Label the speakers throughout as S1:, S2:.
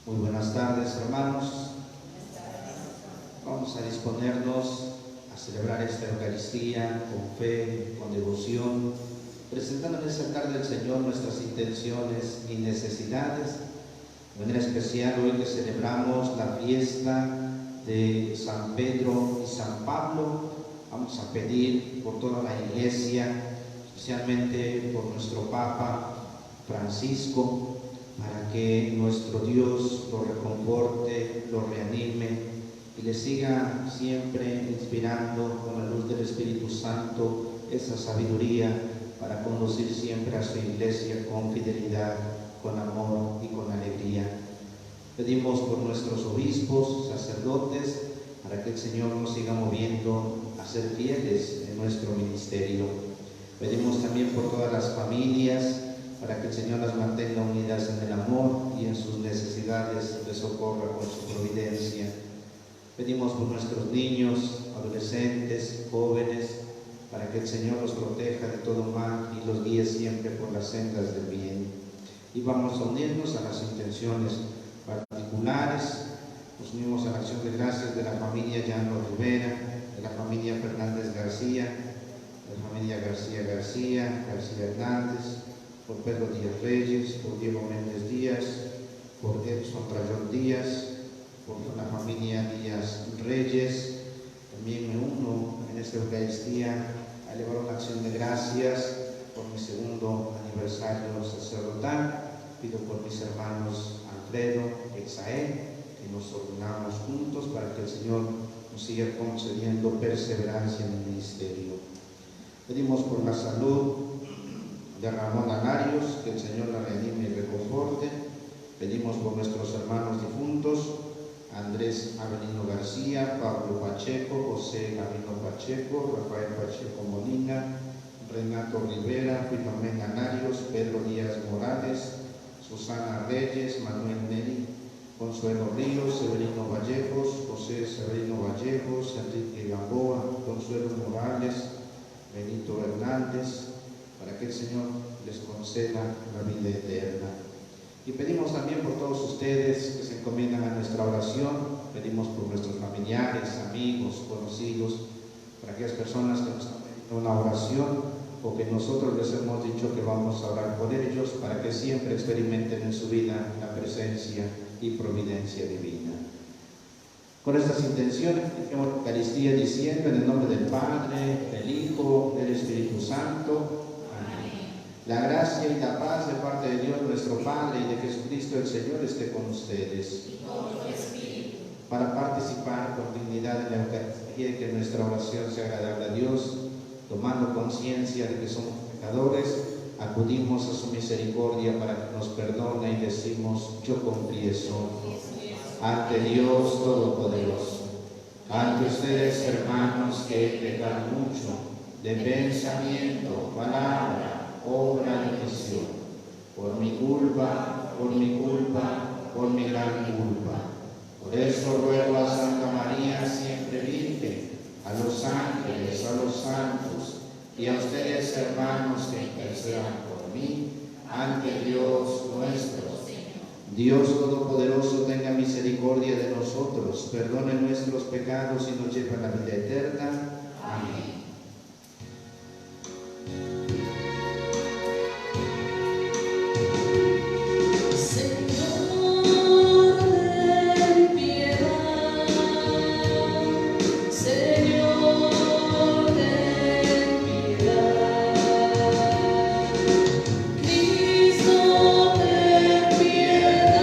S1: Muy buenas tardes, hermanos. Vamos a disponernos a celebrar esta Eucaristía con fe, con devoción, presentando en esta tarde al Señor nuestras intenciones y necesidades. De manera especial, hoy que celebramos la fiesta de San Pedro y San Pablo, vamos a pedir por toda la Iglesia, especialmente por nuestro Papa Francisco, para que nuestro Dios lo reconforte, lo reanime y le siga siempre inspirando con la luz del Espíritu Santo esa sabiduría para conducir siempre a su Iglesia con fidelidad, con amor y con alegría. Pedimos por nuestros obispos, sacerdotes, para que el Señor nos siga moviendo a ser fieles en nuestro ministerio. Pedimos también por todas las familias, para que el Señor las mantenga unidas en el amor y en sus necesidades les socorra con su providencia. Pedimos por nuestros niños, adolescentes, jóvenes, para que el Señor los proteja de todo mal y los guíe siempre por las sendas del bien. Y vamos a unirnos a las intenciones particulares. Nos unimos a la acción de gracias de la familia Llano Rivera, de la familia Fernández García, de la familia García Hernández, por Pedro Díaz Reyes, por Diego Méndez Díaz, por Edson Trayón Díaz, por la familia Díaz Reyes. También me uno en esta Eucaristía a elevar una acción de gracias por mi segundo aniversario sacerdotal. Pido por mis hermanos Alfredo, Exael, que nos ordenamos juntos para que el Señor nos siga concediendo perseverancia en el ministerio. Pedimos por la salud de Ramón Anarios, que el Señor la reanime y reconforte. Pedimos por nuestros hermanos difuntos, Andrés Avelino García, Pablo Pacheco, José Gavino Pacheco, Rafael Pacheco Molina, Renato Rivera, Filomena Anarios, Pedro Díaz Morales, Susana Reyes, Manuel Neri, Consuelo Ríos, Severino Vallejos, José Severino Vallejos, Enrique Gamboa, Consuelo Morales, Benito Hernández, para que el Señor les conceda la vida eterna. Y pedimos también por todos ustedes que se encomiendan a nuestra oración. Pedimos por nuestros familiares, amigos, conocidos, para aquellas personas que nos han pedido una oración o que nosotros les hemos dicho que vamos a orar por ellos, para que siempre experimenten en su vida la presencia y providencia divina. Con estas intenciones, hacemos la Eucaristía diciendo en el nombre del Padre, del Hijo, del Espíritu Santo. La gracia y la paz de parte de Dios nuestro Padre y de Jesucristo el Señor esté con ustedes.
S2: Y con tu espíritu.
S1: Para participar con dignidad en la Eucaristía y que nuestra oración sea agradable a Dios, tomando conciencia de que somos pecadores, acudimos a su misericordia para que nos perdone y decimos: yo confieso ante Dios Todopoderoso, ante ustedes, hermanos, que he pecado mucho de pensamiento, palabra, obra y omisión, por mi culpa, por mi gran culpa. Por eso ruego a Santa María, siempre Virgen, a los ángeles, a los santos y a ustedes, hermanos, que intercedan por mí ante Dios nuestro. Dios Todopoderoso tenga misericordia de nosotros, perdone nuestros pecados y nos lleve a la vida eterna. Amén.
S2: Cristo, ten piedad.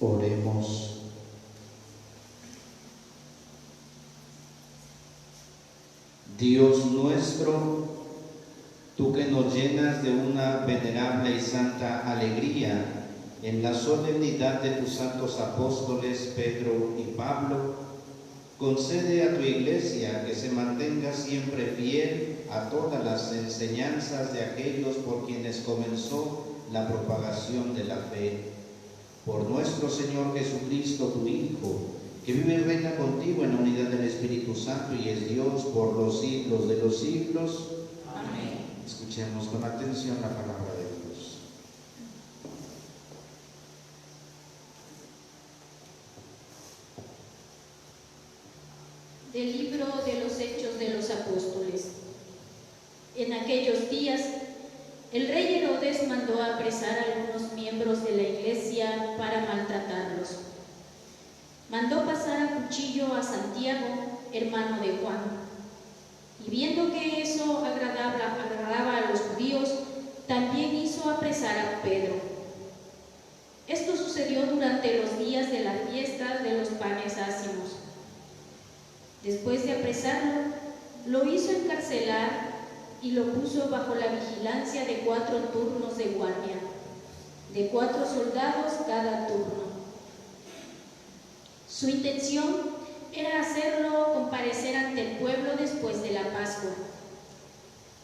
S1: Oremos. Dios nuestro, tú que nos llenas de una venerable y santa alegría en la solemnidad de tus santos apóstoles Pedro y Pablo, concede a tu Iglesia que se mantenga siempre fiel a todas las enseñanzas de aquellos por quienes comenzó la propagación de la fe. Por nuestro Señor Jesucristo, tu Hijo, que vive y reina contigo en la unidad del Espíritu Santo y es Dios por los siglos de los siglos. Amén. Escuchemos con atención la palabra de Dios.
S2: Del libro de los Hechos de los Apóstoles. En aquellos días, el rey Herodes mandó apresar a algunos miembros de la iglesia para maltratarlos. Mandó pasar a cuchillo a Santiago, hermano de Juan, y viendo que eso agradaba a los judíos, también hizo apresar a Pedro. Esto sucedió durante los días de la fiesta de los panes ácimos. Después de apresarlo, lo hizo encarcelar y lo puso bajo la vigilancia de 4 turnos de guardia, de 4 soldados cada turno. Su intención era hacerlo comparecer ante el pueblo después de la Pascua.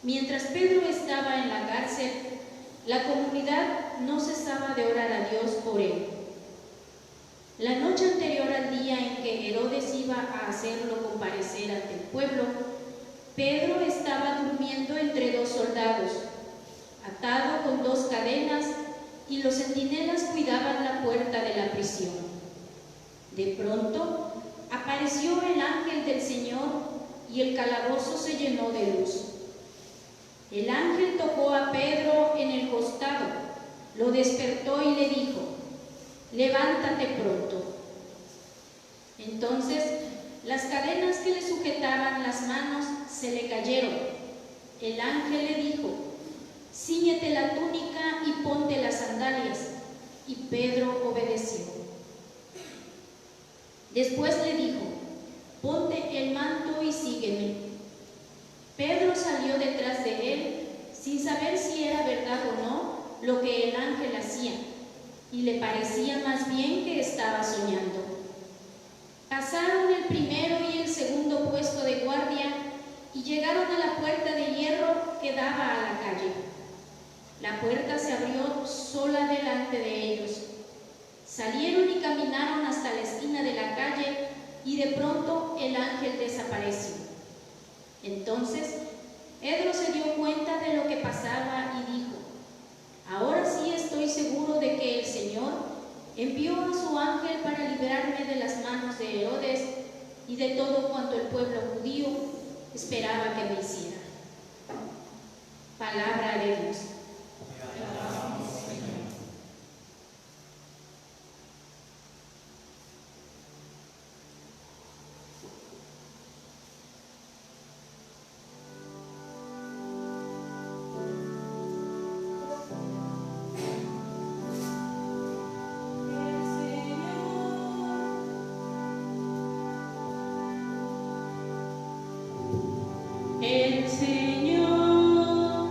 S2: Mientras Pedro estaba en la cárcel, la comunidad no cesaba de orar a Dios por él. La noche anterior al día en que Herodes iba a hacerlo comparecer ante el pueblo, Pedro estaba durmiendo entre 2 soldados, atado con 2 cadenas, y los centinelas cuidaban la puerta de la prisión. De pronto apareció el ángel del Señor y el calabozo se llenó de luz. El ángel tocó a Pedro en el costado, lo despertó y le dijo: «Levántate pronto». Entonces las cadenas que le sujetaban las manos se le cayeron. El ángel le dijo: «Cíñete la túnica y ponte las sandalias». Y Pedro obedeció. Después le dijo: «Ponte el manto y sígueme». Pedro salió detrás de él sin saber si era verdad o no lo que el ángel hacía, y le parecía más bien que estaba soñando. Pasaron el primero y el segundo puesto de guardia y llegaron a la puerta de hierro que daba a la calle. La puerta se abrió sola delante de ellos. Salieron y caminaron hasta la esquina de la calle y de pronto el ángel desapareció. Entonces Pedro se dio cuenta de lo que pasaba y dijo: «Ahora sí estoy seguro de que el Señor envió a su ángel para librarme de las manos de Herodes y de todo cuanto el pueblo judío esperaba que me hiciera». Palabra de Dios. El Señor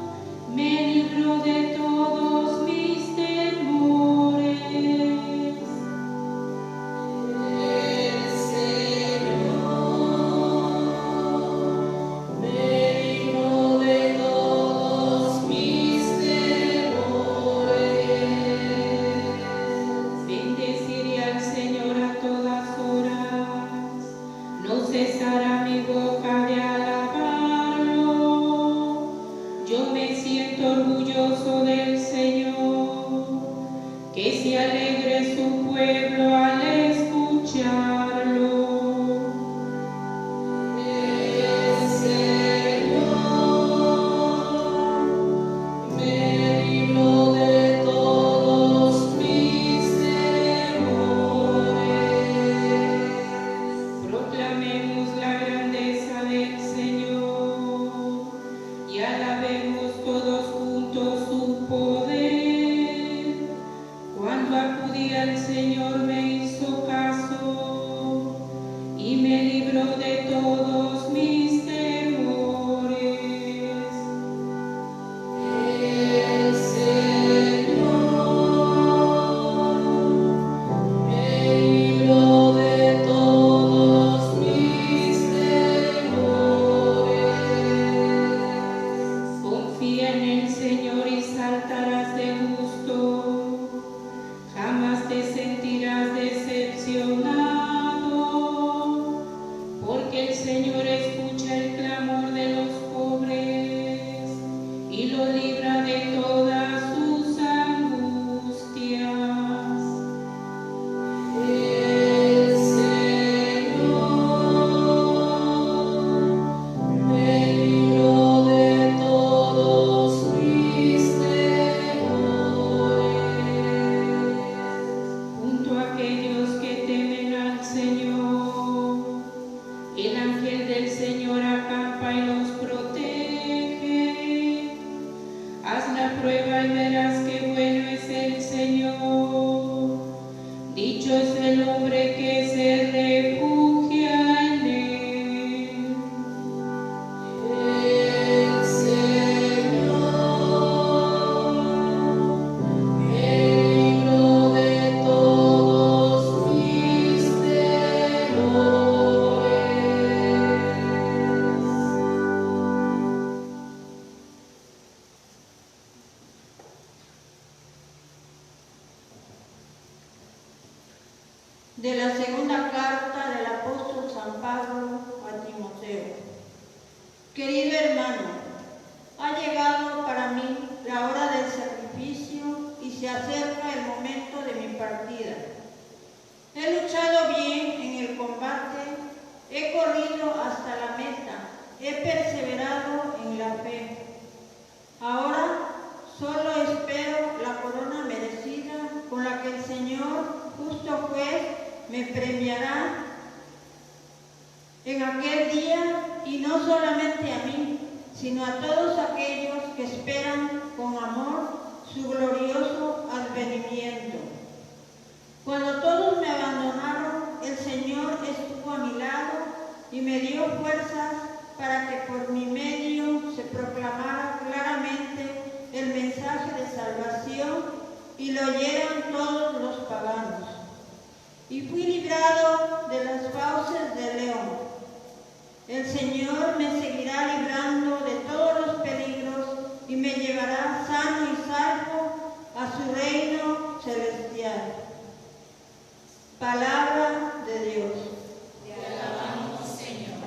S2: me libró de todos mis temores. El Señor me libró de todos mis temores. Bendeciré al Señor a todas horas, no cesará mi boca de alabar. Yo me siento orgulloso del Señor, que se alegre su pueblo al escucharlo. El Señor me libró de todos mis temores. Proclamemos la grandeza del Señor y alabemos todos juntos su poder. Cuando
S3: Señor. Dicho es el hombre que se refugia en él.
S4: El Señor, el libro de todos mis temores.
S5: De la segunda carta del apóstol San Pablo a Timoteo. Querido hermano, ha llegado para mí la hora del sacrificio y se acerca el momento de mi partida. He luchado bien en el combate, he corrido hasta la meta, he perseverado en la fe. Ahora solo espero la corona merecida con la que el Señor, justo juez, me premiará en aquel día, y no solamente a mí, sino a todos aquellos que esperan con amor su glorioso advenimiento. Cuando todos me abandonaron, el Señor estuvo a mi lado y me dio fuerzas para que por mi medio se proclamara claramente el mensaje de salvación y lo oyeran todos los paganos. Y fui librado de las fauces del león. El Señor me seguirá librando de todos los peligros y me llevará sano y salvo a su reino celestial. Palabra de Dios.
S4: Te alabamos, Señor.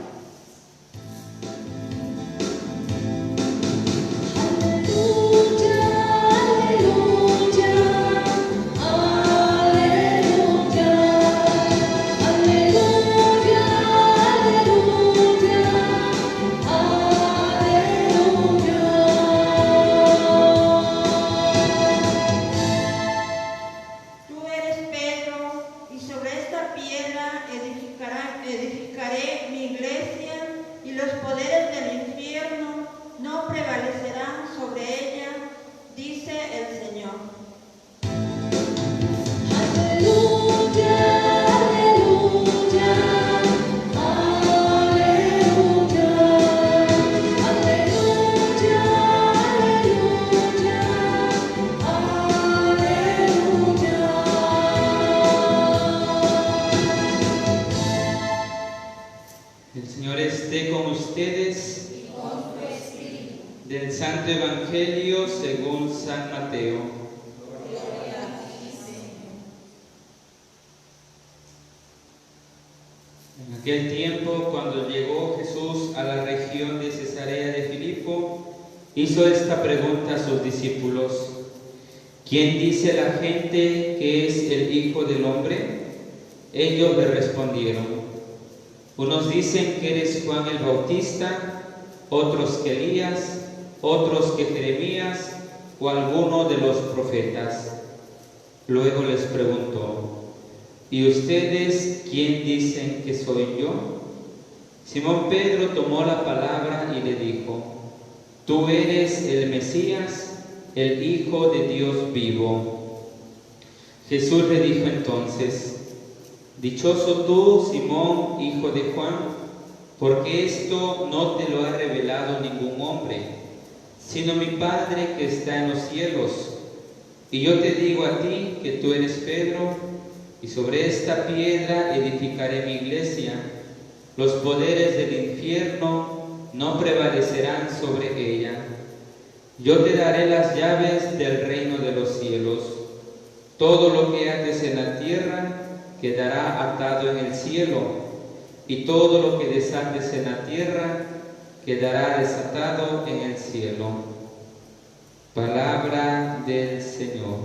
S5: Tú eres Pedro, y sobre esta piedra edificaré mi iglesia, y los poderes del infierno no prevalecerán sobre ella, dice el Señor.
S6: El Señor esté con ustedes.
S4: Y con tu espíritu.
S6: Del Santo Evangelio según San Mateo.
S4: Gloria a ti, Señor.
S6: En aquel tiempo, cuando llegó Jesús a la región de Cesarea de Filipo, hizo esta pregunta a sus discípulos: ¿Quién dice la gente que es el Hijo del Hombre? Ellos le respondieron: unos dicen que eres Juan el Bautista, otros que Elías, otros que Jeremías o alguno de los profetas. Luego les preguntó: ¿y ustedes quién dicen que soy yo? Simón Pedro tomó la palabra y le dijo: tú eres el Mesías, el Hijo de Dios vivo. Jesús le dijo entonces: dichoso tú, Simón, hijo de Juan, porque esto no te lo ha revelado ningún hombre, sino mi Padre que está en los cielos. Y yo te digo a ti que tú eres Pedro, y sobre esta piedra edificaré mi iglesia. Los poderes del infierno no prevalecerán sobre ella. Yo te daré las llaves del reino de los cielos. Todo lo que ates en la tierra quedará atado en el cielo, y todo lo que desates en la tierra quedará desatado en el cielo. Palabra del Señor.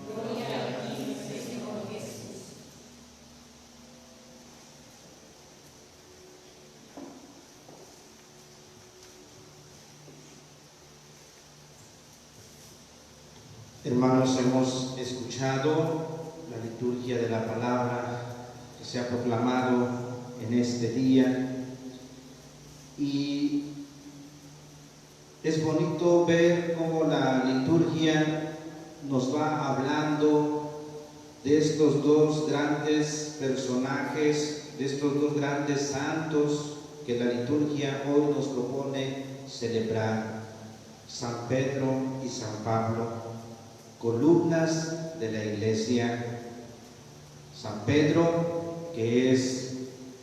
S4: Gloria a ti, Señor Jesús.
S1: Hermanos, hemos escuchado la liturgia de la palabra que se ha proclamado en este día, y es bonito ver cómo la liturgia nos va hablando de estos dos grandes personajes, de estos dos grandes santos que la liturgia hoy nos propone celebrar, San Pedro y San Pablo, columnas de la Iglesia. San Pedro, que es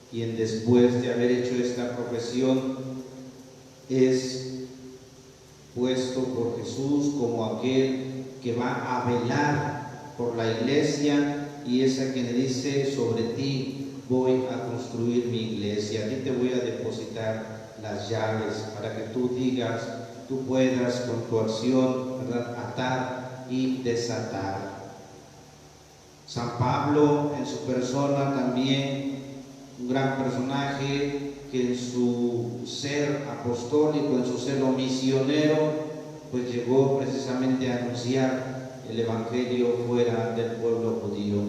S1: quien después de haber hecho esta profesión es puesto por Jesús como aquel que va a velar por la Iglesia, y es a quien le dice: sobre ti voy a construir mi iglesia, a ti te voy a depositar las llaves para que tú digas, tú puedas con tu acción, ¿verdad?, atar y desatar. San Pablo en su persona también, un gran personaje que en su ser apostólico, en su ser misionero, pues llegó precisamente a anunciar el Evangelio fuera del pueblo judío.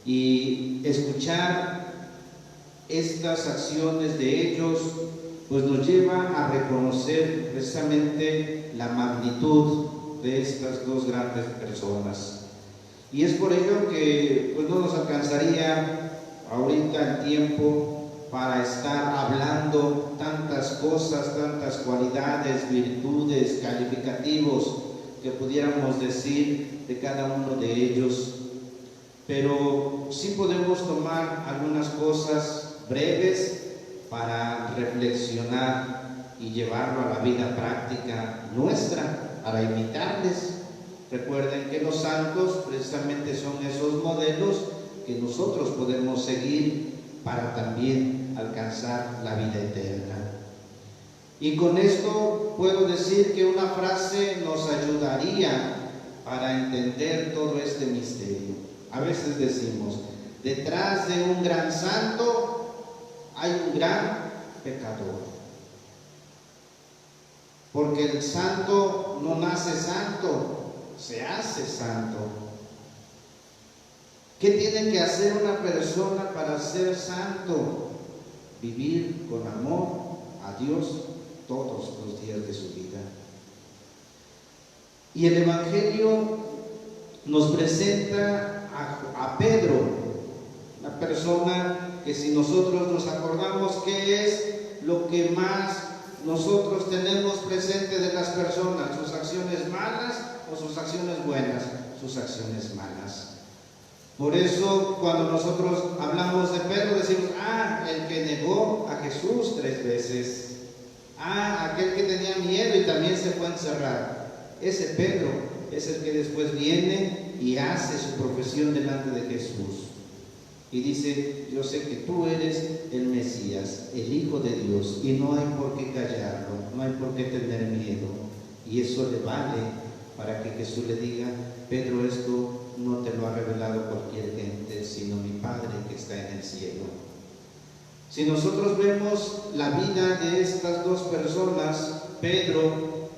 S1: Y escuchar estas acciones de ellos pues nos lleva a reconocer precisamente la magnitud de estas dos grandes personas. Y es por ello que pues no nos alcanzaría ahorita el tiempo para estar hablando tantas cosas, tantas cualidades, virtudes, calificativos que pudiéramos decir de cada uno de ellos. Pero sí podemos tomar algunas cosas breves para reflexionar y llevarlo a la vida práctica nuestra, para imitarles. Recuerden que los santos precisamente son esos modelos que nosotros podemos seguir para también alcanzar la vida eterna. Y con esto puedo decir que una frase nos ayudaría para entender todo este misterio. A veces decimos, detrás de un gran santo hay un gran pecador. Porque el santo no nace santo, se hace santo. ¿Qué tiene que hacer una persona para ser santo? Vivir con amor a Dios todos los días de su vida. Y el Evangelio nos presenta a Pedro, una persona que, si nosotros nos acordamos, ¿qué es lo que más nosotros tenemos presente de las personas? ¿Sus acciones malas o sus acciones buenas? Sus acciones malas. Por eso cuando nosotros hablamos de Pedro decimos, el que negó a Jesús 3 veces, aquel que tenía miedo y también se fue a encerrar. Ese Pedro es el que después viene y hace su profesión delante de Jesús y dice: yo sé que tú eres el Mesías, el Hijo de Dios, y no hay por qué callarlo, no hay por qué tener miedo. Y eso le vale para que Jesús le diga: Pedro, esto no te lo ha revelado cualquier gente, sino mi Padre que está en el cielo. Si nosotros vemos la vida de estas dos personas, Pedro,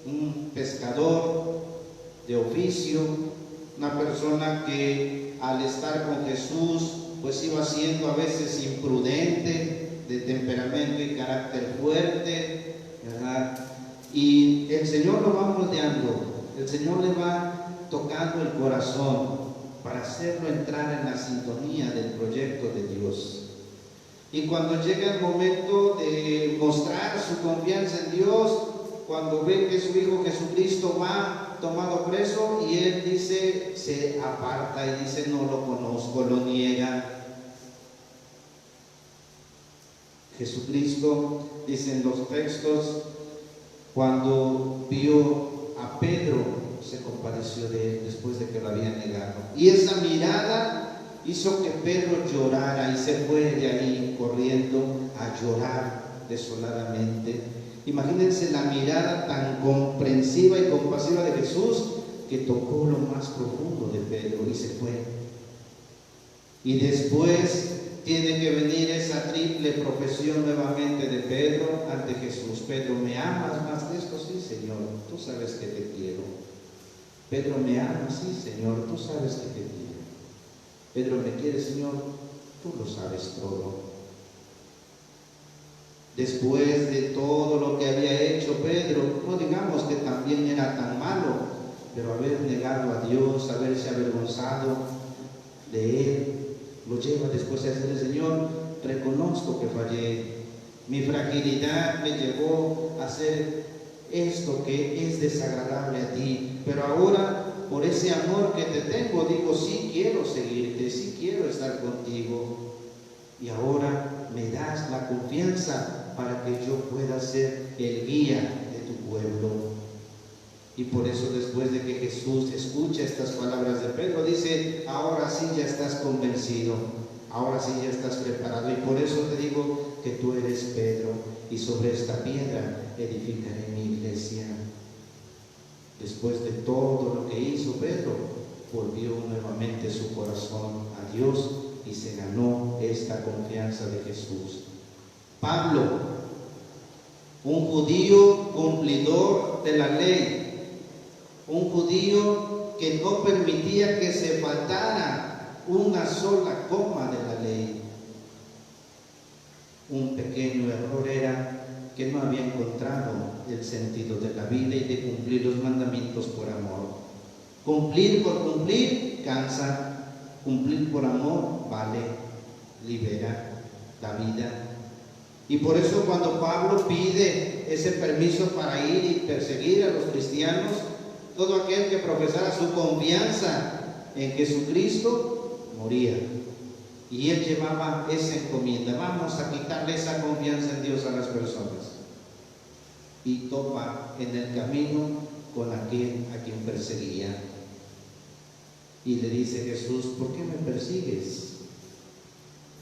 S1: un pescador de oficio, una persona que al estar con Jesús pues iba siendo a veces imprudente, de temperamento y carácter fuerte, ¿verdad? Y el Señor lo va moldeando, el Señor le va tocando el corazón para hacerlo entrar en la sintonía del proyecto de Dios. Y cuando llega el momento de mostrar su confianza en Dios, cuando ve que su Hijo Jesucristo va tomado preso, y él dice, se aparta y dice: no lo conozco, lo niega. Jesucristo, dicen los textos, cuando vio a Pedro, se compadeció de él después de que lo había negado. Y esa mirada hizo que Pedro llorara y se fue de ahí corriendo a llorar desoladamente. Imagínense la mirada tan comprensiva y compasiva de Jesús, que tocó lo más profundo de Pedro y se fue. Y después tiene que venir esa triple profesión nuevamente de Pedro ante Jesús: Pedro, ¿me amas más de esto? Sí, Señor, tú sabes que te quiero. Pedro, ¿me amas? Sí, Señor, tú sabes que te quiero. Pedro, ¿me quieres, Señor? Tú lo sabes todo. Después de todo lo que había hecho Pedro, no digamos que también era tan malo, pero haber negado a Dios, haberse avergonzado de Él, lo lleva después a decirle: Señor, reconozco que fallé, mi fragilidad me llevó a hacer esto que es desagradable a ti, pero ahora por ese amor que te tengo digo: sí quiero seguirte, sí quiero estar contigo, y ahora me das la confianza para que yo pueda ser el guía de tu pueblo. Y por eso, después de que Jesús escucha estas palabras de Pedro, dice: ahora sí ya estás convencido, ahora sí ya estás preparado, y por eso te digo que tú eres Pedro, y sobre esta piedra edificaré mi iglesia. Después de todo lo que hizo Pedro, volvió nuevamente su corazón a Dios y se ganó esta confianza de Jesús. Pablo, un judío cumplidor de la ley, un judío que no permitía que se faltara una sola coma de la ley. Un pequeño error era que no había encontrado el sentido de la vida y de cumplir los mandamientos por amor. Cumplir por cumplir cansa, cumplir por amor vale, libera, da vida. Y por eso, cuando Pablo pide ese permiso para ir y perseguir a los cristianos, todo aquel que profesara su confianza en Jesucristo moría. Y él llevaba esa encomienda: vamos a quitarle esa confianza en Dios a las personas. Y topa en el camino con aquel a quien perseguía. Y le dice Jesús: ¿por qué me persigues?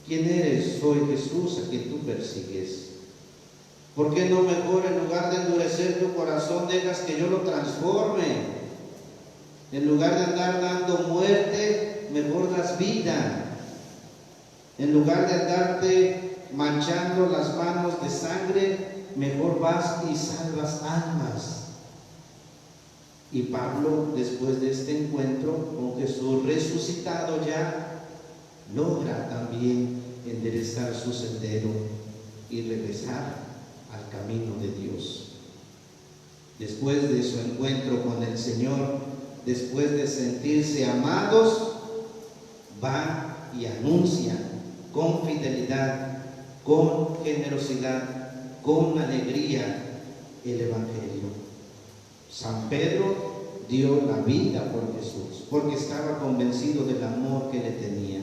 S1: ¿Quién eres? Soy Jesús a quien tú persigues. ¿Por qué no mejor, en lugar de endurecer tu corazón, dejas que yo lo transforme? En lugar de andar dando muerte, mejor das vida. En lugar de andarte manchando las manos de sangre, mejor vas y salvas almas. Y Pablo, después de este encuentro con Jesús resucitado ya, logra también enderezar su sendero y regresar al camino de Dios. Después de su encuentro con el Señor, después de sentirse amados, van y anuncian con fidelidad, con generosidad, con alegría el Evangelio. San Pedro dio la vida por Jesús, porque estaba convencido del amor que le tenía.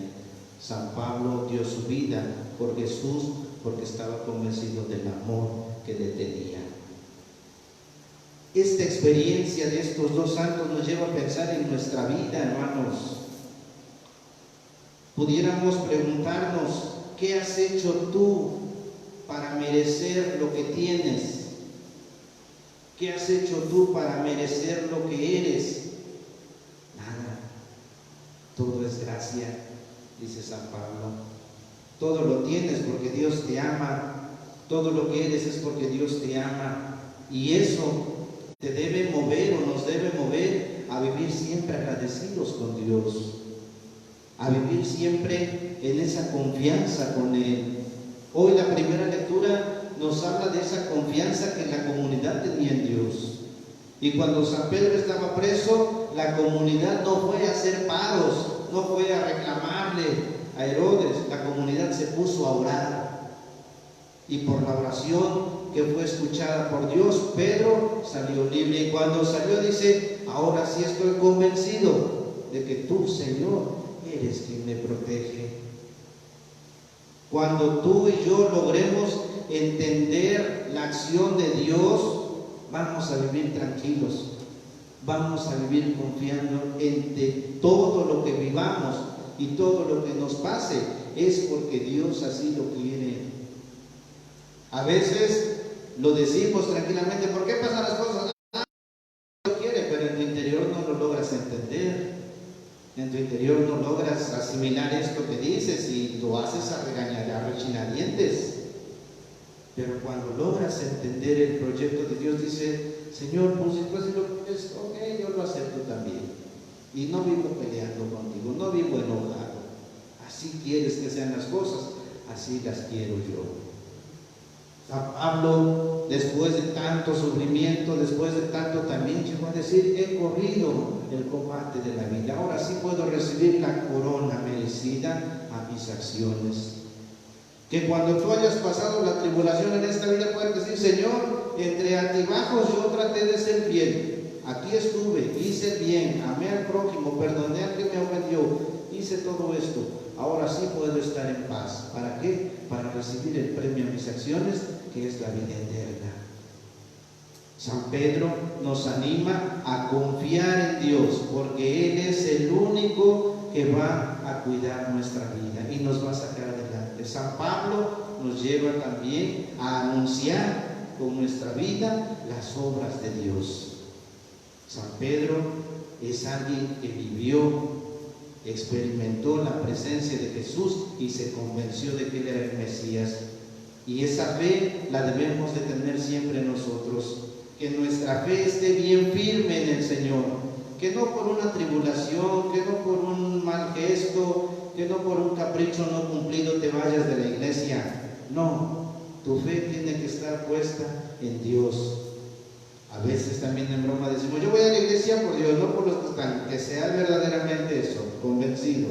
S1: San Pablo dio su vida por Jesús, porque estaba convencido del amor que le tenía. Esta experiencia de estos dos santos nos lleva a pensar en nuestra vida, hermanos. Pudiéramos preguntarnos: ¿qué has hecho tú para merecer lo que tienes? ¿Qué has hecho tú para merecer lo que eres? Nada. Todo es gracia, dice San Pablo. Todo lo tienes porque Dios te ama. Todo lo que eres es porque Dios te ama. Y eso te debe mover, o nos debe mover, a vivir siempre agradecidos con Dios, a vivir siempre en esa confianza con Él. Hoy la primera lectura nos habla de esa confianza que la comunidad tenía en Dios. Y cuando San Pedro estaba preso, la comunidad no fue a hacer paros, no fue a reclamarle a Herodes. La comunidad se puso a orar. Y por la oración que fue escuchada por Dios, Pedro salió libre. Y cuando salió, dice: ahora sí estoy convencido de que tú, Señor, eres quien me protege. Cuando tú y yo logremos entender la acción de Dios, vamos a vivir tranquilos, vamos a vivir confiando en que todo lo que vivamos y todo lo que nos pase es porque Dios así lo quiere. A veces lo decimos tranquilamente: ¿por qué pasan las cosas? Dios quiere, pero en tu interior no lo logras entender. En tu interior no logras asimilar esto que dices y lo haces a regañar, a rechinadientes. Pero cuando logras entender el proyecto de Dios, dice: Señor, pues si tú así lo quieres, ok, yo lo acepto también. Y no vivo peleando contigo, no vivo enojado. Así quieres que sean las cosas, así las quiero yo. San Pablo, después de tanto sufrimiento, después de tanto, también llegó a decir: he corrido el combate de la vida, ahora sí puedo recibir la corona merecida a mis acciones. Que cuando tú hayas pasado la tribulación en esta vida puedes decir: Señor, entre altibajos yo traté de ser fiel, aquí estuve, hice bien, amé al prójimo, perdoné al que me ofendió, hice todo esto, ahora sí puedo estar en paz. ¿Para qué? Para recibir el premio a mis acciones, que es la vida eterna. San Pedro nos anima a confiar en Dios, porque Él es el único que va a cuidar nuestra vida y nos va a sacar adelante. San Pablo nos lleva también a anunciar con nuestra vida las obras de Dios. San Pedro es alguien que vivió, experimentó la presencia de Jesús y se convenció de que Él era el Mesías. Y esa fe la debemos de tener siempre nosotros, que nuestra fe esté bien firme en el Señor, que no por una tribulación, que no por un mal gesto, que no por un capricho no cumplido te vayas de la iglesia. No, tu fe tiene que estar puesta en Dios. A veces también en broma decimos: yo voy a la iglesia por Dios, no por los que están. Que sea verdaderamente eso, convencido,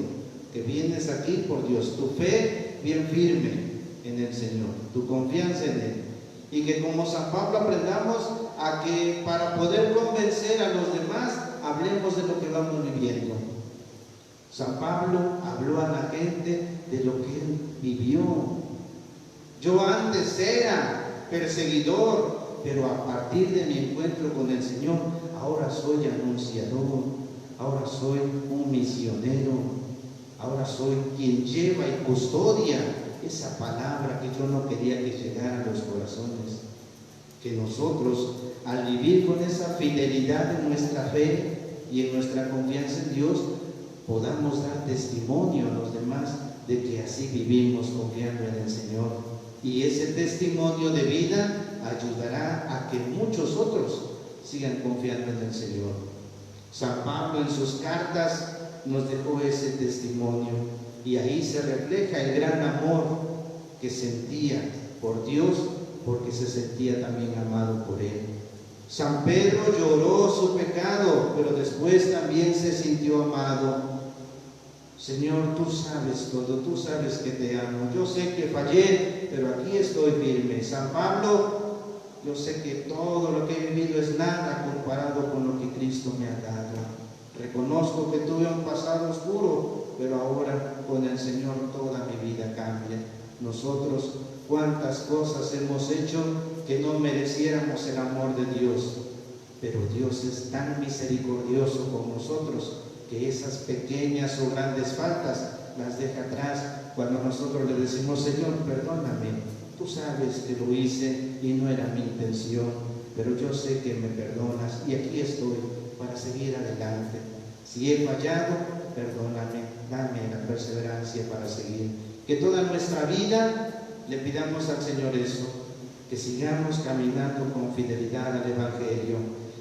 S1: que vienes aquí por Dios, tu fe bien firme en el Señor, tu confianza en Él. Y que como San Pablo aprendamos a que para poder convencer a los demás, hablemos de lo que vamos viviendo. San Pablo habló a la gente de lo que él vivió. Yo antes era perseguidor, pero a partir de mi encuentro con el Señor, ahora soy anunciador, ahora soy un misionero, ahora soy quien lleva y custodia esa palabra que yo no quería que llegara a los corazones. Que nosotros, al vivir con esa fidelidad en nuestra fe y en nuestra confianza en Dios, podamos dar testimonio a los demás de que así vivimos confiando en el Señor. Y ese testimonio de vida ayudará a que muchos otros sigan confiando en el Señor. San Pablo en sus cartas nos dejó ese testimonio, y ahí se refleja el gran amor que sentía por Dios, porque se sentía también amado por Él. San Pedro lloró su pecado, pero después también se sintió amado. Señor, tú sabes todo, tú sabes que te amo. Yo sé que fallé, pero aquí estoy firme. San Pablo, yo sé que todo lo que he vivido es nada comparado con lo que Cristo me ha dado. Reconozco que tuve un pasado oscuro, pero ahora con el Señor toda mi vida cambia. Nosotros, cuántas cosas hemos hecho que no mereciéramos el amor de Dios, pero Dios es tan misericordioso con nosotros que esas pequeñas o grandes faltas las deja atrás cuando nosotros le decimos: Señor, perdóname, tú sabes que lo hice y no era mi intención, pero yo sé que me perdonas y aquí estoy para seguir adelante. Si he fallado, perdóname, dame la perseverancia para seguir. Que toda nuestra vida le pidamos al Señor eso, que sigamos caminando con fidelidad al Evangelio,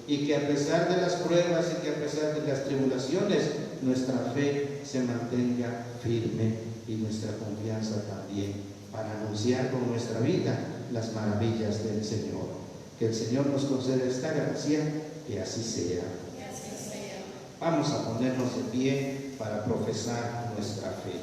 S1: y que a pesar de las pruebas y que a pesar de las tribulaciones, nuestra fe se mantenga firme y nuestra confianza también, para anunciar con nuestra vida las maravillas del Señor. Que el Señor nos conceda esta gracia, que así sea. Vamos a ponernos de pie para profesar nuestra fe.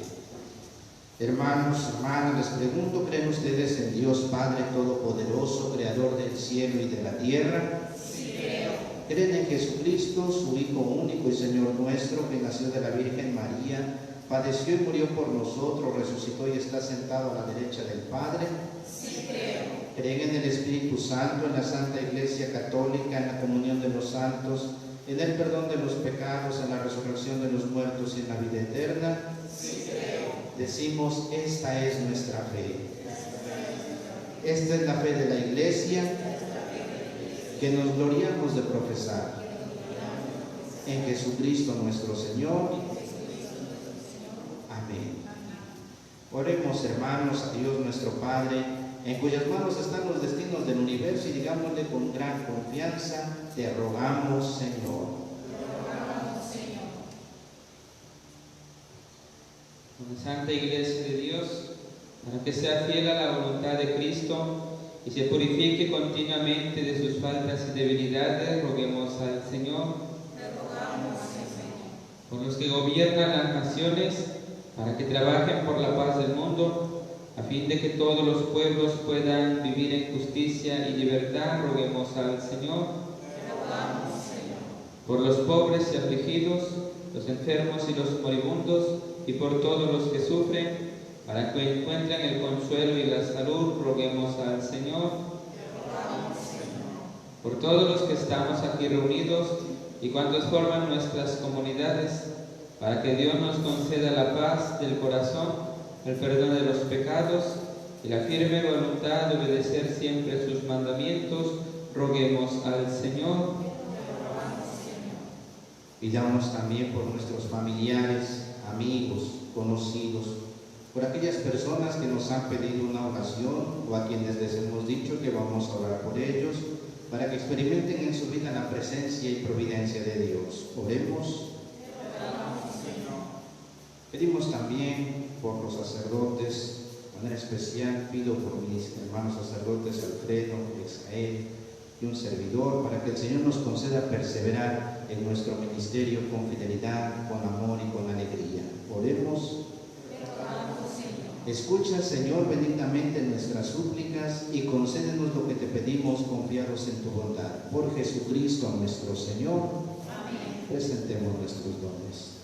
S1: Hermanos, hermanas, les pregunto: ¿creen ustedes en Dios Padre Todopoderoso, Creador del cielo y de la tierra?
S4: Sí, creo.
S1: ¿Creen en Jesucristo, su Hijo único y Señor nuestro, que nació de la Virgen María, padeció y murió por nosotros, resucitó y está sentado a la derecha del Padre?
S4: Sí, creo.
S1: ¿Creen en el Espíritu Santo, en la Santa Iglesia Católica, en la comunión de los santos, en el perdón de los pecados, en la resurrección de los muertos y en la vida eterna?
S4: Sí, creo.
S1: Decimos: esta es nuestra fe. Esta es la fe de la Iglesia que nos gloriamos de profesar. En Jesucristo nuestro Señor. Amén. Oremos, hermanos, a Dios nuestro Padre, en cuyas manos están los destinos del universo, y digámosle con gran confianza: te rogamos, Señor.
S6: Con la Santa Iglesia de Dios, para que sea fiel a la voluntad de Cristo, y se purifique continuamente de sus faltas y debilidades, roguemos al Señor. Por los que gobiernan las naciones, para que trabajen por la paz del mundo, a fin de que todos los pueblos puedan vivir en justicia y libertad, roguemos al Señor. Por los pobres y afligidos, los enfermos y los moribundos, y por todos los que sufren, para que encuentren el consuelo y la salud, roguemos al Señor. Por todos los que estamos aquí reunidos y cuantos forman nuestras comunidades, para que Dios nos conceda la paz del corazón, el perdón de los pecados y la firme voluntad de obedecer siempre sus mandamientos, roguemos al Señor.
S1: Pidamos también por nuestros familiares, amigos, conocidos, por aquellas personas que nos han pedido una oración o a quienes les hemos dicho que vamos a orar por ellos, para que experimenten en su vida la presencia y providencia de Dios. Oremos. Pedimos también por los sacerdotes, de manera especial pido por mis hermanos sacerdotes Alfredo, Exael y un servidor, para que el Señor nos conceda perseverar en nuestro ministerio con fidelidad, con amor y con alegría. Oremos. Escucha, Señor, benignamente nuestras súplicas y concédenos lo que te pedimos confiados en tu bondad. Por Jesucristo nuestro Señor. Amén. Presentemos nuestros dones.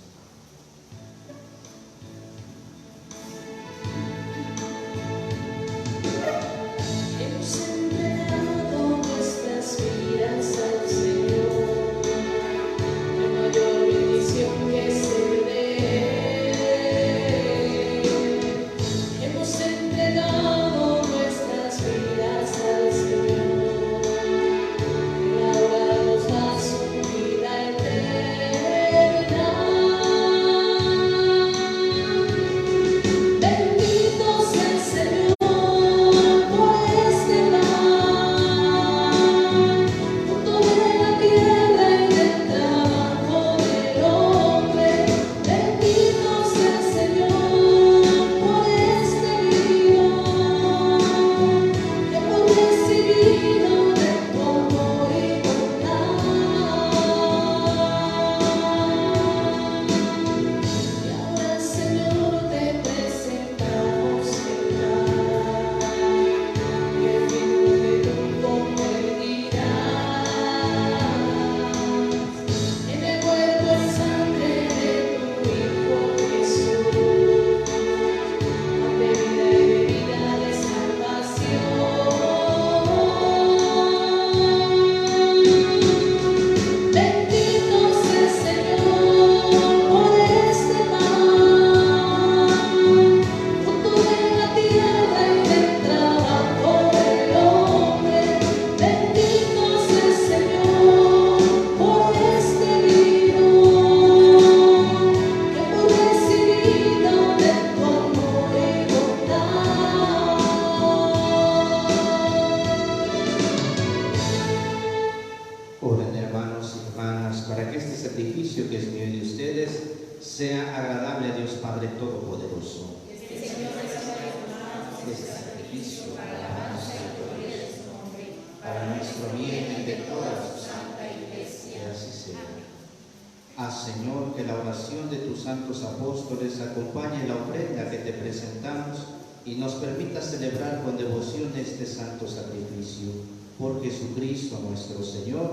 S1: Señor, que la oración de tus santos apóstoles acompañe la ofrenda que te presentamos y nos permita celebrar con devoción este santo sacrificio. Por Jesucristo nuestro Señor.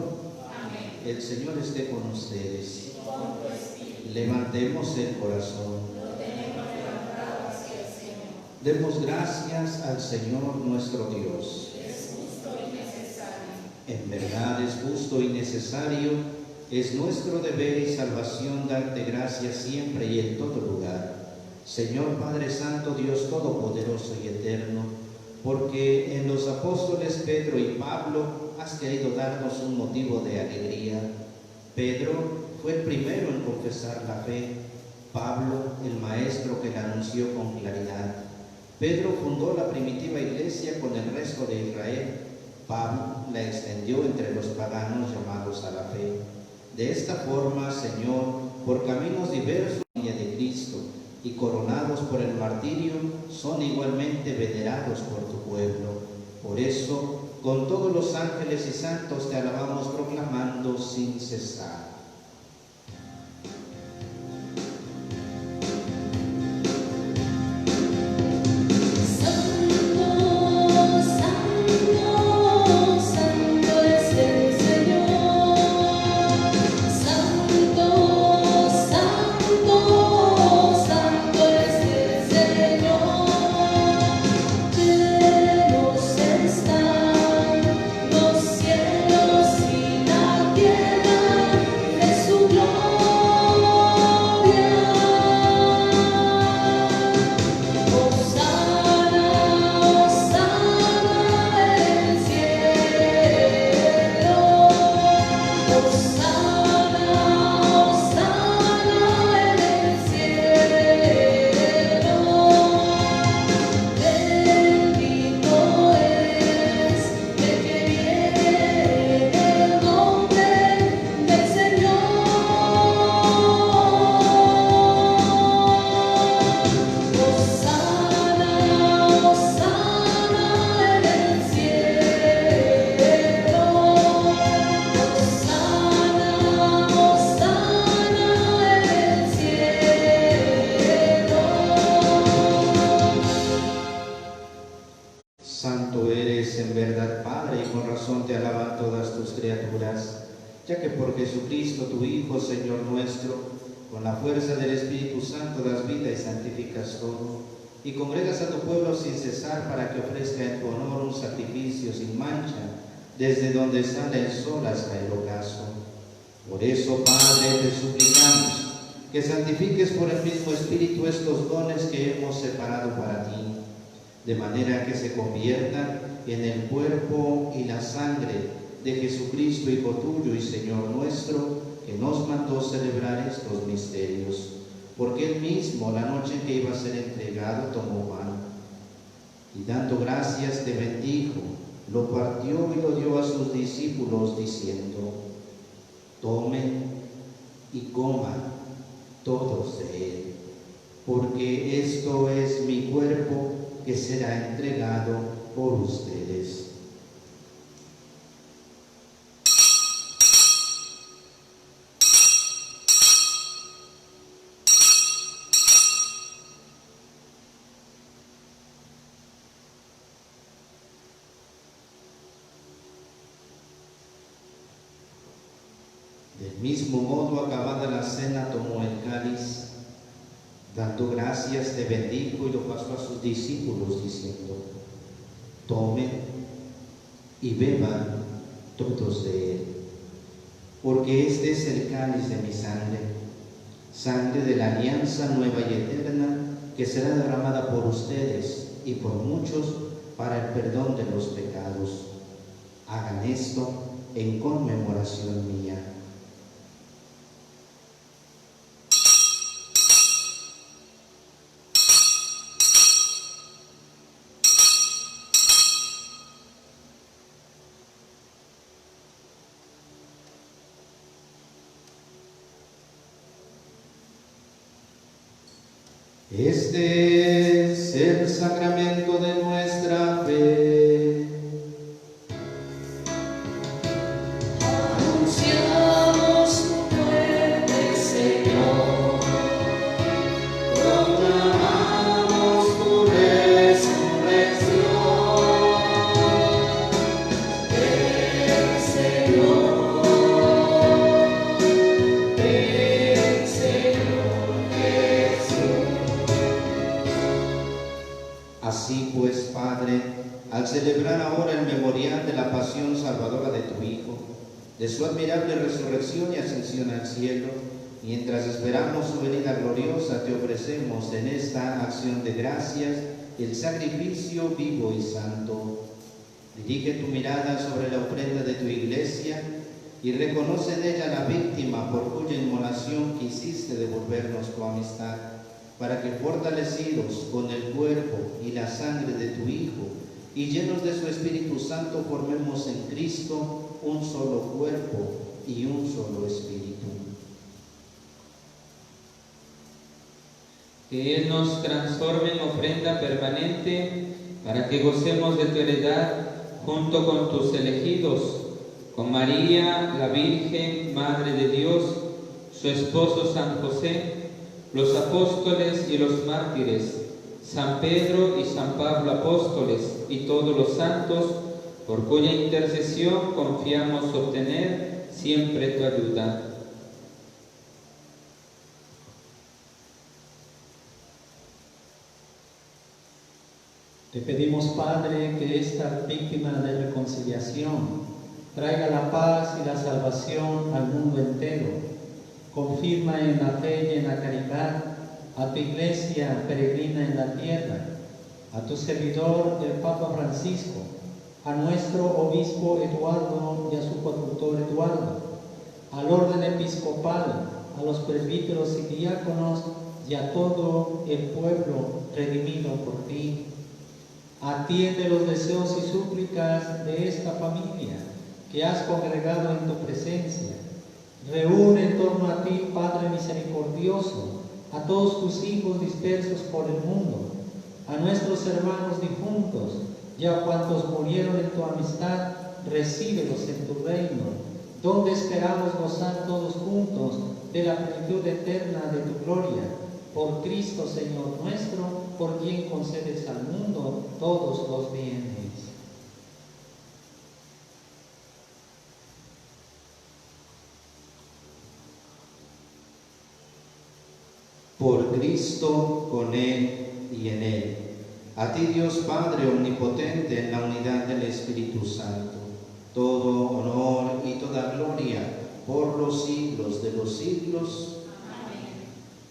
S4: Amén.
S1: El Señor esté con ustedes.
S4: Con tu espíritu.
S1: Levantemos el corazón.
S4: Lo tenemos levantado hacia el Señor.
S1: Demos gracias al Señor nuestro Dios.
S4: Es justo y necesario.
S1: En verdad es justo y necesario. Es nuestro deber y salvación darte gracias siempre y en todo lugar, Señor Padre Santo, Dios Todopoderoso y Eterno, porque en los apóstoles Pedro y Pablo has querido darnos un motivo de alegría. Pedro fue el primero en confesar la fe, Pablo el maestro que la anunció con claridad. Pedro fundó la primitiva iglesia con el resto de Israel, Pablo la extendió entre los paganos llamados a la fe. De esta forma, Señor, por caminos diversos de Cristo y coronados por el martirio, son igualmente venerados por tu pueblo. Por eso, con todos los ángeles y santos te alabamos proclamando sin cesar. Santo eres en verdad, Padre, y con razón te alaban todas tus criaturas, ya que por Jesucristo, tu Hijo, Señor nuestro, con la fuerza del Espíritu Santo das vida y santificas todo, y congregas a tu pueblo sin cesar para que ofrezca en tu honor un sacrificio sin mancha, desde donde sale el sol hasta el ocaso. Por eso, Padre, te suplicamos que santifiques por el mismo Espíritu estos dones que hemos separado para ti, de manera que se conviertan en el cuerpo y la sangre de Jesucristo, Hijo tuyo y Señor nuestro, que nos mandó celebrar estos misterios. Porque Él mismo, la noche en que iba a ser entregado, tomó pan, y dando gracias te bendijo, lo partió y lo dio a sus discípulos, diciendo: tomen y coman todos de él, porque esto es mi cuerpo que será entregado por ustedes. Del mismo modo, acabada la cena, tomó el cáliz, dando gracias, te bendijo y lo pasó a sus discípulos, diciendo: tomen y beban todos de él, porque este es el cáliz de mi sangre, sangre de la alianza nueva y eterna, que será derramada por ustedes y por muchos para el perdón de los pecados. Hagan esto en conmemoración mía. Este es el sacramento de nuestra fe.
S3: Anunciamos tu muerte, Señor, proclamamos tu resurrección. Ven, Señor, Jesús.
S1: Así pues, Padre, al celebrar ahora el memorial de la pasión salvadora de tu Hijo, de su admirable resurrección y ascensión al cielo, mientras esperamos su venida gloriosa, te ofrecemos en esta acción de gracias el sacrificio vivo y santo. Dirige tu mirada sobre la ofrenda de tu Iglesia y reconoce en ella la víctima por cuya inmolación quisiste devolvernos tu amistad, para que fortalecidos con el cuerpo y la sangre de tu Hijo y llenos de su Espíritu Santo, formemos en Cristo un solo cuerpo y un solo espíritu.
S6: Que Él nos transforme en ofrenda permanente para que gocemos de tu heredad junto con tus elegidos, con María, la Virgen, Madre de Dios, su esposo San José, los apóstoles y los mártires, San Pedro y San Pablo apóstoles y todos los santos, por cuya intercesión confiamos obtener siempre tu ayuda.
S7: Te pedimos, Padre, que esta víctima de reconciliación traiga la paz y la salvación al mundo entero. Confirma en la fe y en la caridad a tu iglesia peregrina en la tierra, a tu servidor, el Papa Francisco, a nuestro obispo Eduardo y a su coadjutor Eduardo, al orden episcopal, a los presbíteros y diáconos y a todo el pueblo redimido por ti. Atiende los deseos y súplicas de esta familia que has congregado en tu presencia. Reúne en torno a ti, Padre misericordioso, a todos tus hijos dispersos por el mundo, a nuestros hermanos difuntos y a cuantos murieron en tu amistad, recíbelos en tu reino, donde esperamos gozar todos juntos de la plenitud eterna de tu gloria. Por Cristo, Señor nuestro, por quien concedes al mundo todos los bienes.
S1: Por Cristo, con Él y en Él. A ti, Dios Padre omnipotente, en la unidad del Espíritu Santo, todo honor y toda gloria por los siglos de los siglos.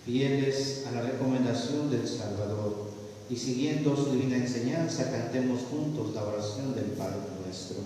S1: Fieles a la recomendación del Salvador y siguiendo su divina enseñanza, cantemos juntos la oración del Padre Nuestro.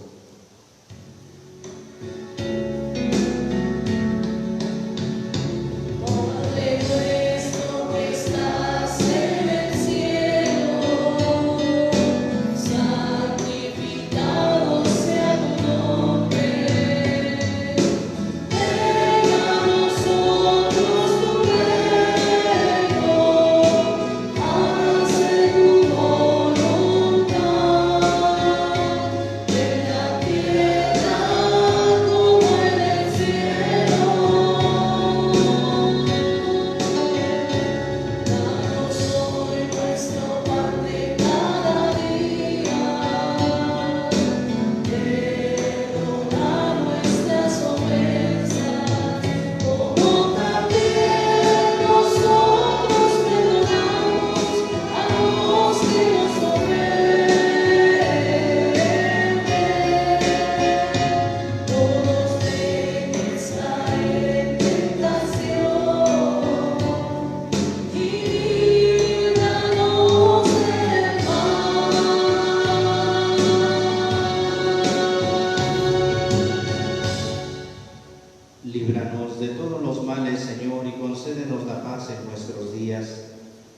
S1: Líbranos de todos los males, Señor, y concédenos la paz en nuestros días,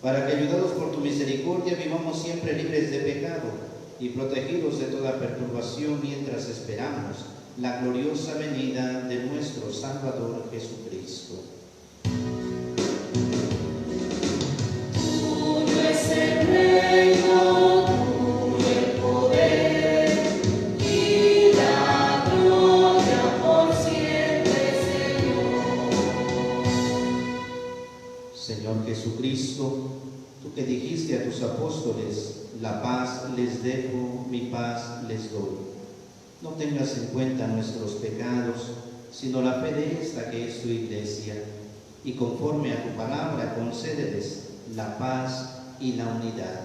S1: para que, ayudados por tu misericordia, vivamos siempre libres de pecado y protegidos de toda perturbación mientras esperamos la gloriosa venida de nuestro Salvador Jesucristo.
S4: Tuyo es el reino, tuyo el poder y la gloria por siempre, Señor.
S1: Señor Jesucristo, tú que dijiste a tus apóstoles, la paz les dejo, mi paz les doy. No tengas en cuenta nuestros pecados, sino la fe de esta que es tu iglesia, y conforme a tu palabra concédeles la paz y la unidad.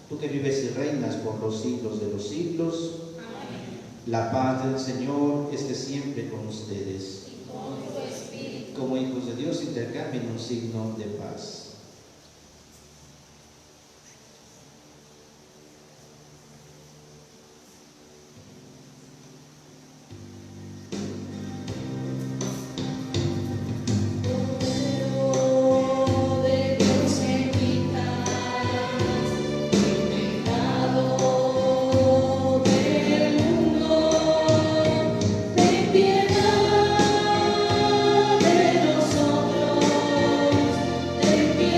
S1: Tú que vives y reinas por los siglos de los siglos, amén. La paz del Señor esté siempre con ustedes.
S4: Y con tu espíritu.
S1: Como hijos de Dios, intercambien un signo de paz.
S4: Ten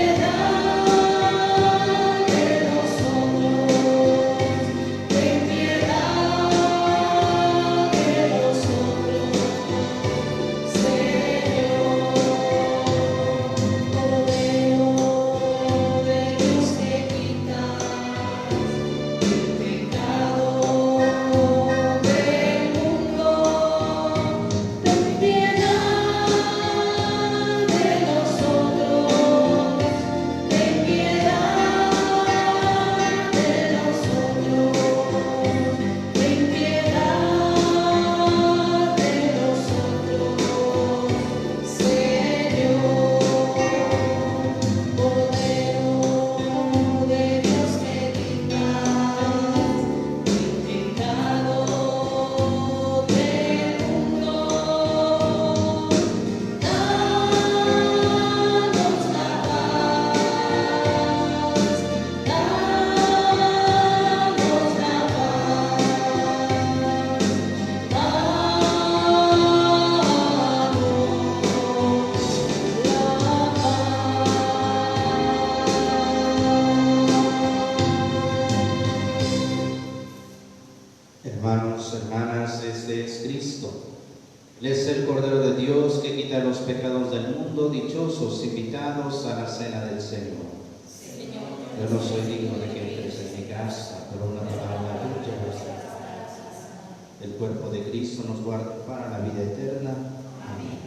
S1: Él es el Cordero de Dios que quita los pecados del mundo, dichosos invitados a la cena del Señor. Yo no soy digno de que entres en mi casa, pero una palabra tuya bastará. El cuerpo de Cristo nos guarda para la vida eterna. Amén.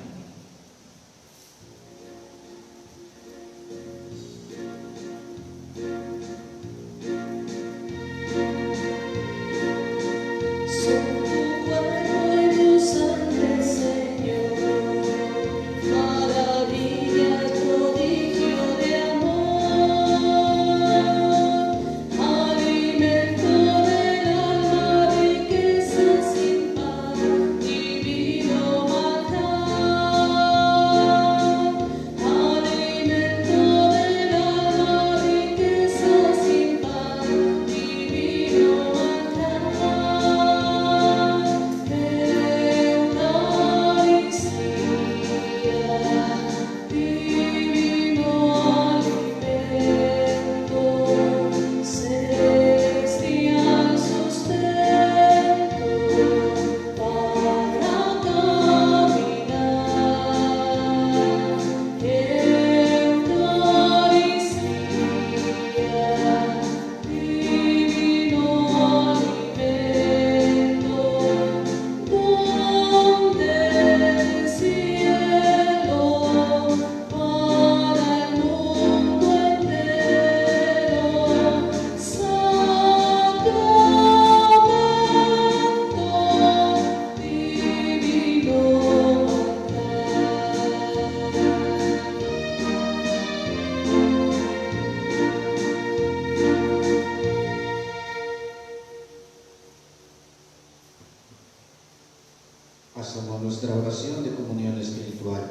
S1: Hacemos nuestra oración de comunión espiritual.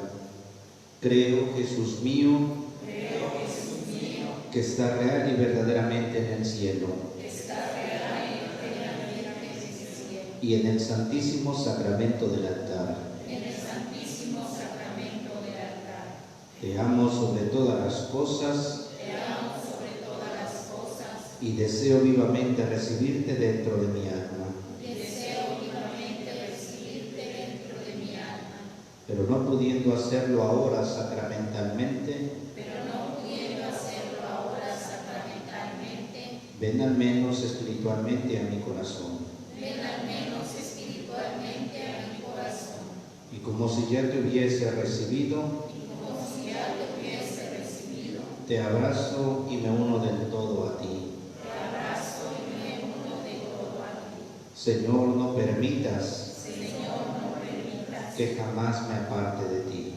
S1: Creo, Jesús mío, que está real y verdaderamente en el cielo, y en el santísimo sacramento del altar. Te amo sobre todas las cosas y deseo vivamente recibirte dentro de mi alma. Pero no pudiendo hacerlo ahora sacramentalmente, ven al menos espiritualmente a mi corazón. Y como si ya te hubiese recibido, te abrazo y me uno del todo a ti. Señor, no permitas que jamás me aparte de ti.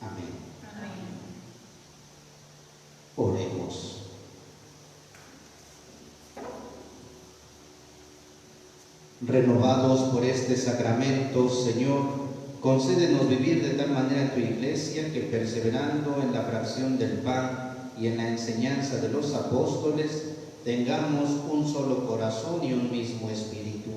S1: Amén. Oremos. Renovados por este sacramento, Señor, concédenos vivir de tal manera en tu iglesia que, perseverando en la fracción del pan y en la enseñanza de los apóstoles, tengamos un solo corazón y un mismo espíritu,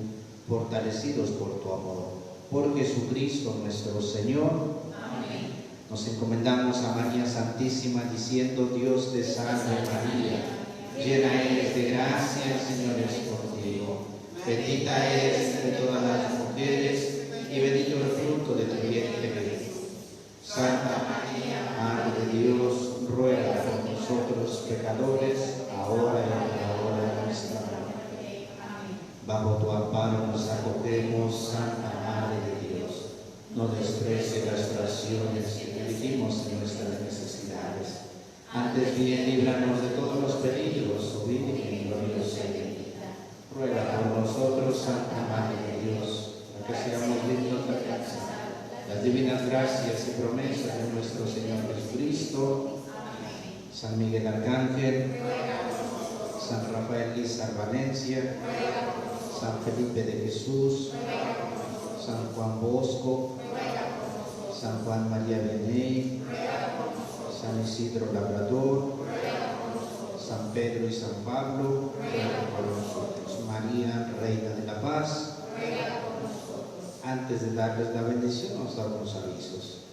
S1: fortalecidos por tu amor. Por Jesucristo nuestro Señor. Amén. Nos encomendamos a María Santísima diciendo: Dios te salve María, llena eres de gracia, el Señor es contigo. Bendita eres entre todas las mujeres y bendito el fruto de tu vientre Jesús. Santa María, Madre de Dios, ruega por nosotros pecadores, ahora y en la hora de nuestra muerte. Amén. Bajo tu amparo nos acogemos, Santa Madre de Dios. No desprecie las oraciones que dirigimos en nuestras necesidades. Antes bien, líbranos de todos los peligros, oh Virgen gloriosa y bendita. Ruega por nosotros, Santa Madre de Dios, para que seamos dignos de alcanzar las divinas gracias y promesas de nuestro Señor Jesucristo. Amén. San Miguel Arcángel, San Rafael Lizar Valencia, San Felipe de Jesús, San Juan Bosco, San Juan María Vianney, San Isidro Labrador, San Pedro y San Pablo, ruega por nosotros. María, Reina de la Paz, ruega por nosotros. Antes de darles la bendición, nos da unos avisos.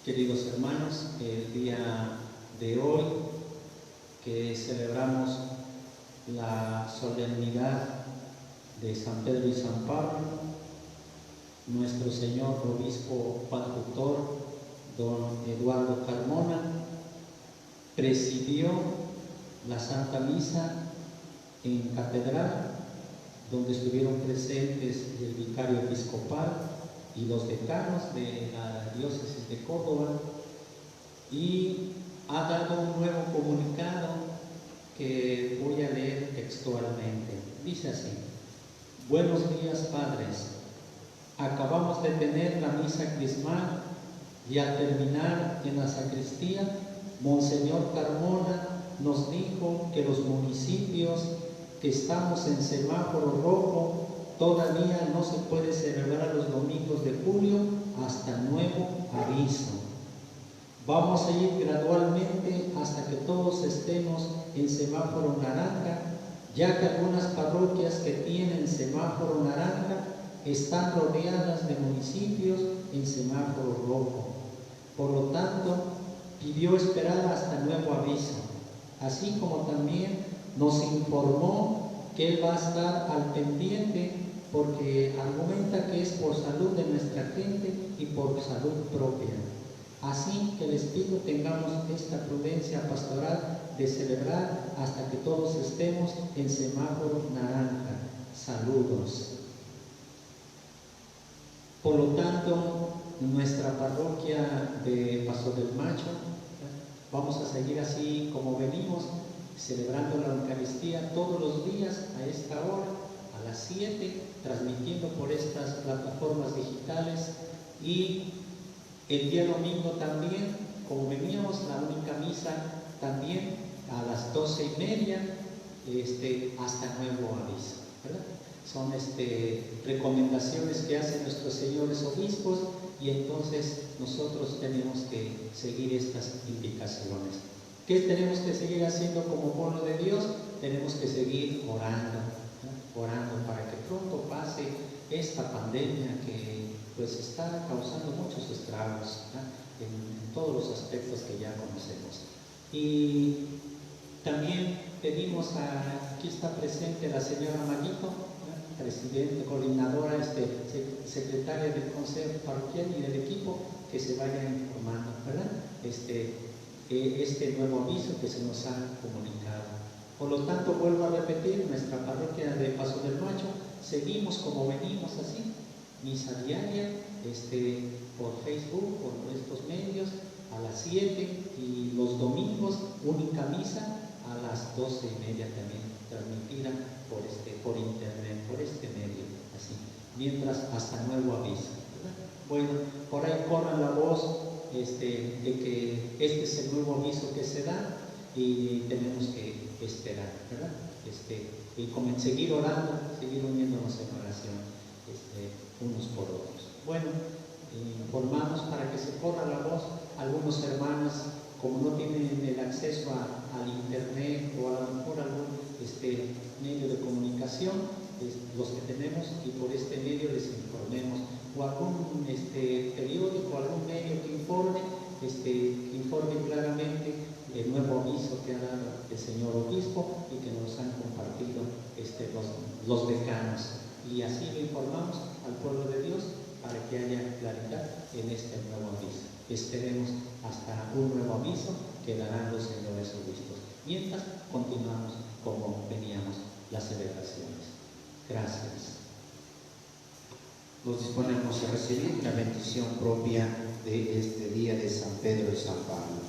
S7: Queridos hermanos, el día de hoy que celebramos la solemnidad de San Pedro y San Pablo, nuestro señor obispo Juan Tutor, don Eduardo Carmona, presidió la Santa Misa en catedral, donde estuvieron presentes el vicario episcopal y los decanos de la diócesis de Córdoba, y ha dado un nuevo comunicado que voy a leer textualmente. Dice así: buenos días, padres. Acabamos de tener la misa crismal y al terminar en la sacristía, Monseñor Carmona nos dijo que los municipios que estamos en semáforo rojo todavía no se puede celebrar los domingos de julio hasta nuevo aviso. Vamos a ir gradualmente hasta que todos estemos en semáforo naranja, ya que algunas parroquias que tienen semáforo naranja están rodeadas de municipios en semáforo rojo. Por lo tanto, pidió esperar hasta nuevo aviso, así como también nos informó que él va a estar al pendiente, porque argumenta que es por salud de nuestra gente y por salud propia. Así que les pido tengamos esta prudencia pastoral de celebrar hasta que todos estemos en semáforo naranja. Saludos. Por lo tanto, nuestra parroquia de Paso del Macho, vamos a seguir así como venimos, celebrando la Eucaristía todos los días a esta hora, a las 7, transmitiendo por estas plataformas digitales, y el día domingo también, como veníamos, la única misa también a las 12:30, hasta nuevo aviso, ¿verdad? Son recomendaciones que hacen nuestros señores obispos, y entonces nosotros tenemos que seguir estas indicaciones. ¿Qué tenemos que seguir haciendo como pueblo de Dios? Tenemos que seguir orando, ¿no? Orando para que pronto pase esta pandemia que pues está causando muchos estragos, ¿no? en todos los aspectos que ya conocemos. Y también pedimos aquí está presente la señora Maguito, ¿no? Presidente, coordinadora, secretaria del Consejo Parroquial y del equipo, que se vayan informando, ¿verdad? Este nuevo aviso que se nos ha comunicado. Por lo tanto, vuelvo a repetir, nuestra parroquia de Paso del Macho, seguimos como venimos así, misa diaria, por Facebook, por estos medios, a las 7, y los domingos, única misa a las 12:30 también, transmitida por internet, por este medio, así, mientras hasta nuevo aviso, ¿verdad? Bueno, por ahí corran la voz de que este es el nuevo aviso que se da, y tenemos que esperar, ¿verdad? Y seguir orando, seguir uniéndonos en oración, unos por otros. Bueno, informamos para que se corra la voz. Algunos hermanos, como no tienen el acceso al internet o a lo mejor algún medio de comunicación, los que tenemos, y por este medio les informemos, o algún periódico, algún medio que informe claramente el nuevo aviso que ha dado el señor obispo y que nos han compartido los decanos, y así lo informamos al pueblo de Dios para que haya claridad en este nuevo aviso. Esperemos hasta un nuevo aviso que darán los señores obispos. Mientras continuamos como veníamos las celebraciones. Gracias.
S1: Nos disponemos a recibir la bendición propia de este día de San Pedro y San Pablo.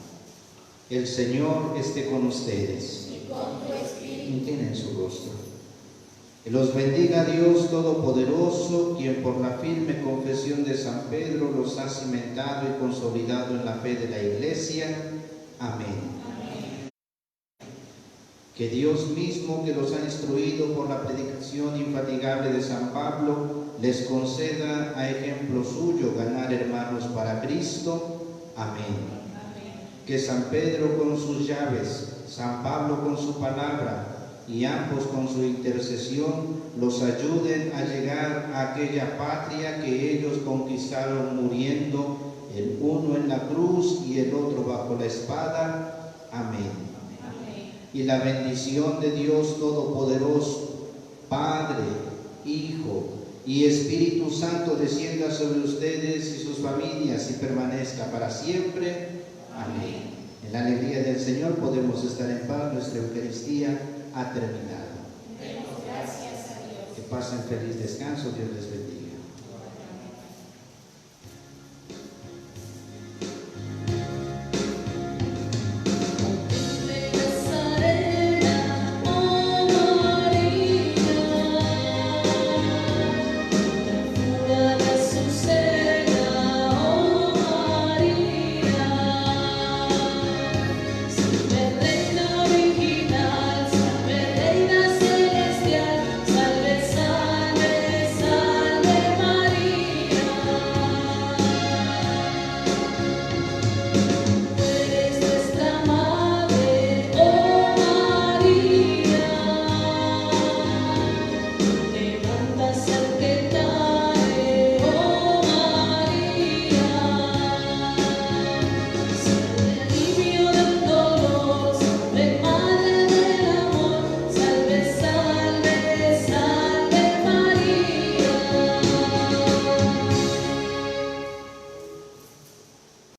S1: El Señor esté con ustedes.
S4: Y con tu espíritu.
S1: Inclinen su rostro. Que los bendiga Dios Todopoderoso, quien por la firme confesión de San Pedro los ha cimentado y consolidado en la fe de la Iglesia. Amén. Que Dios mismo, que los ha instruido por la predicación infatigable de San Pablo, les conceda a ejemplo suyo ganar hermanos para Cristo. Amén. Que San Pedro con sus llaves, San Pablo con su palabra y ambos con su intercesión los ayuden a llegar a aquella patria que ellos conquistaron muriendo, el uno en la cruz y el otro bajo la espada. Amén. y la bendición de Dios Todopoderoso, Padre, Hijo y Espíritu Santo descienda sobre ustedes y sus familias y permanezca para siempre. Amén. En la alegría del Señor podemos estar en paz. Nuestra Eucaristía ha terminado.
S4: Demos gracias a Dios.
S1: Que pasen feliz descanso. Dios les bendiga.